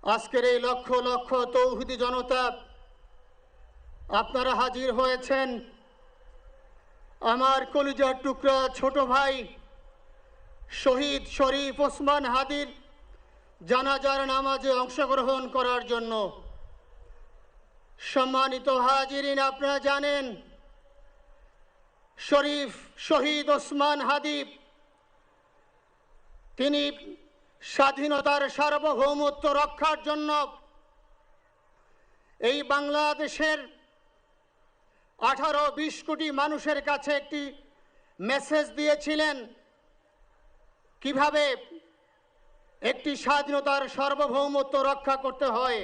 আজকের এই লক্ষ লক্ষ তৌহিদি জনতা আপনারা হাজির হয়েছেন আমার কলিজার টুকরা ছোট ভাই শহীদ শরীফ ওসমান হাদির জানাজার নামাজে অংশগ্রহণ করার জন্য। সম্মানিত হাজিরিন, আপনারা জানেন শহীদ ওসমান হাদি তিনি স্বাধীনতার সার্বভৌমত্ব রক্ষার জন্য এই বাংলাদেশের 18-20 কোটি মানুষের কাছে একটি মেসেজ দিয়েছিলেন কিভাবে একটি স্বাধীনতার সার্বভৌমত্ব রক্ষা করতে হয়।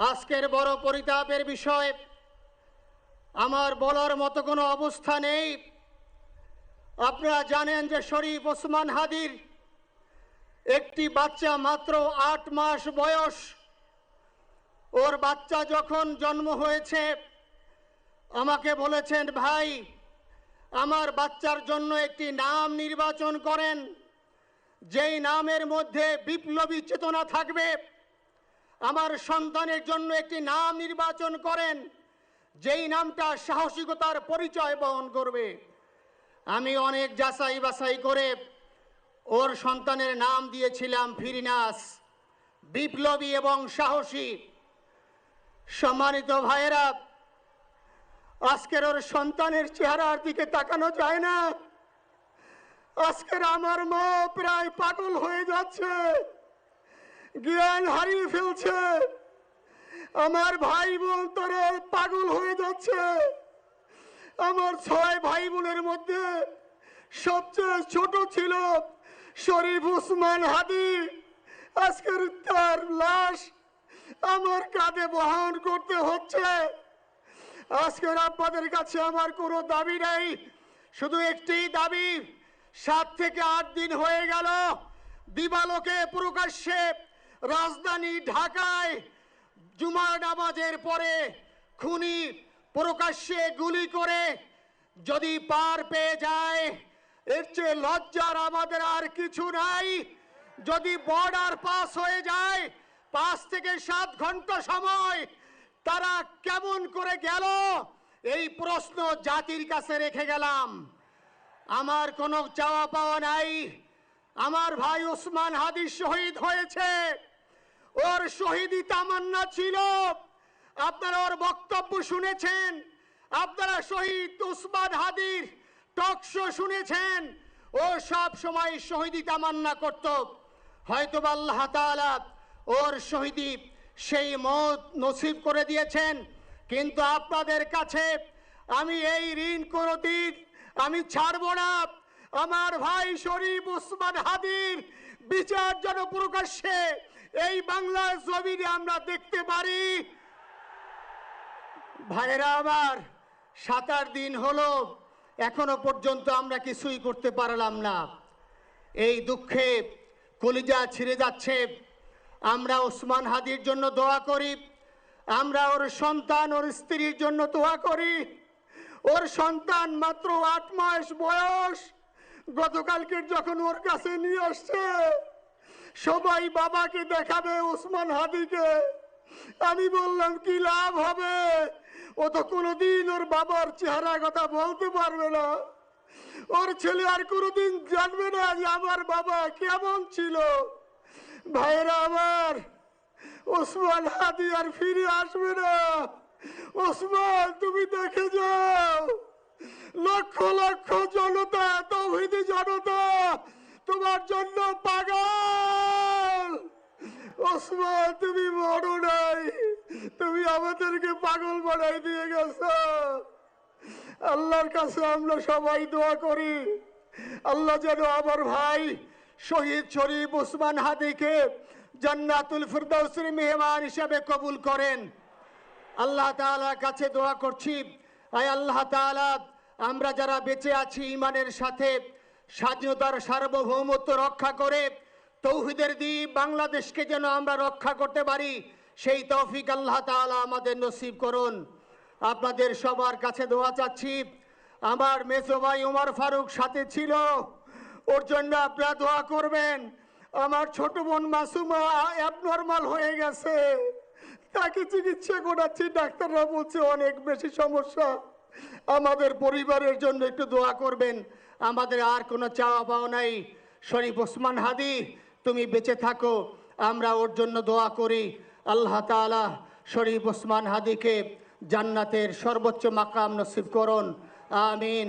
আজকের বড় পরিতাপের বিষয়, আমার বলার মতো কোনো অবস্থা নেই। আপনারা জানেন যে শরীফ ওসমান হাদির একটি বাচ্চা মাত্র 8 মাস বয়স। ওর বাচ্চা যখন জন্ম হয়েছে আমাকে বলেছেন, ভাই আমার বাচ্চার জন্য একটি নাম নির্বাচন করেন, যেই নামের মধ্যে বিপ্লবী চেতনা থাকবে। আমার সন্তানের জন্য একটি নাম নির্বাচন করেন, যেই নামটা সাহসিকতার পরিচয় বহন করবে। আমি অনেক যাচাই বাছাই করে ওর সন্তানের নাম দিয়েছিলাম ফিরিনাস, বিপ্লবী এবং সাহসী। সম্মানিত ভাইয়েরা, আজকের ওর সন্তানের চেহারার দিকে তাকানো যায় না। আজকের আমার মা প্রায় পাগল হয়ে যাচ্ছে, জ্ঞান হারিয়ে ফেলছে। আমার ভাই বোন তারা পাগল হয়ে যাচ্ছে। আমার 6 ভাই বোনের মধ্যে সবচেয়ে ছোট ছিল শরীফ ওসমান হাদি। আজকের তার লাশ আমার কাঁধে বহন করতে হচ্ছে। আজকের আপনাদের কাছে আমার কোনো দাবি নাই, শুধু একটি দাবি। 7 থেকে 8 দিন হয়ে গেল দিবালোকে প্রকাশ্যে রাজধানী ঢাকায় জুমার নামাজের পরে খুনি প্রকাশ্যে গুলি করে যদি পার পেয়ে যায়, এর চেয়ে লজ্জার আমাদের আর কিছু নাই। যদি বর্ডার পাস হয়ে যায়, 5 থেকে 7 ঘন্টা সময় তারা কেমন করে গেল, এই প্রশ্ন জাতির কাছে রেখে গেলাম। আমার কোনো চাওয়া পাওয়া নাই। আমার ভাই ওসমান হাদি শহীদ হয়েছে, ওর শহীদি তামান্না ছিল। আপনারা ওর বক্তব্য শুনেছেন, আপনারা শহীদ ওসমান হাদির টক শো শুনেছেন। ও সব সময় শহীদি তামান্না করত। হয়তো আল্লাহ তাআলা ওর শহীদি সেই মত নসিব করে দিয়েছেন। কিন্তু আপনাদের কাছে আমি এই ঋণ কোনোদিন আমি ছাড়ব না। আমার ভাই শরীফ ওসমান হাদির বিচার যেন প্রকাশ্যে এই বাংলার জমিনে আমরা দেখতে পারি। ভাইরা আমার, 7-8 দিন হলো, এখনো পর্যন্ত আমরা কিছুই করতে পারলাম না। এই দুঃখে কলিজা ছিঁড়ে যাচ্ছে। আমরা ওসমান হাদির জন্য দোয়া করি, আমরা ওর সন্তান ওর স্ত্রীর জন্য দোয়া করি। ওর সন্তান মাত্র 8 মাস বয়স। গতকালকে যখন ওর কাছে নিয়ে আসছে, সবাই বাবাকে দেখাবে ওসমান হাদিকে। আমি বললাম কি লাভ হবে, ও তো কোনোদিন ওর বাবার চেহারা কথা বলতে পারবে না। ওর ছেলে আর কোনোদিন জানবে না যে আমার বাবা কেমন ছিল। ভাইরা আমার, ওসমান হাদি আর ফিরে আসবে না। ওসমান, তুমি দেখে যাও, লক্ষ লক্ষ জনতা, তৌহিদি জনতা তোমার জন্য পাগল। ওসমান, তুমি মরো নাই, তুমি আমাদেরকে পাগল বানাই দিয়ে গেছো। আল্লাহর কাছে আমরা সবাই দোয়া করি, আল্লাহ যেন আমার ভাই শহীদ শরীফ ওসমান হাদিকে জান্নাতুল ফিরদাউসের মেহমান হিসেবে কবুল করেন। আল্লাহ তাআলার কাছে দোয়া করছি, আয় আল্লাহ তাআলা, আমরা যারা বেঁচে আছি ঈমানের সাথে স্বাধীনতার সার্বভৌমত্ব রক্ষা করে তৌহিদের দ্বীপ বাংলাদেশকে যেন আমরা রক্ষা করতে পারি, সেই তৌফিক আল্লাহ তাআলা আমাদের নসিব করুন। আপনাদের সবার কাছে দোয়া চাচ্ছি। আমার মেজো ভাই ওমর ফারুক সাথে ছিল, ওর জন্য আপনারা দোয়া করবেন। আমার ছোট বোন মাসুমা অ্যাবনর্মাল হয়ে গেছে, তাকে চিকিৎসা করাচ্ছি, ডাক্তাররা বলছে অনেক বেশি সমস্যা। আমাদের পরিবারের জন্য একটু দোয়া করবেন। আমাদের আর কোনো চাওয়া পাওয়া নাই। শরীফ ওসমান হাদি তুমি বেঁচে থাকো, আমরা ওর জন্য দোয়া করি। আল্লাহ তাআলা শরীফ ওসমান হাদিকে জান্নাতের সর্বোচ্চ মাকাম নসিব করুন, আমিন।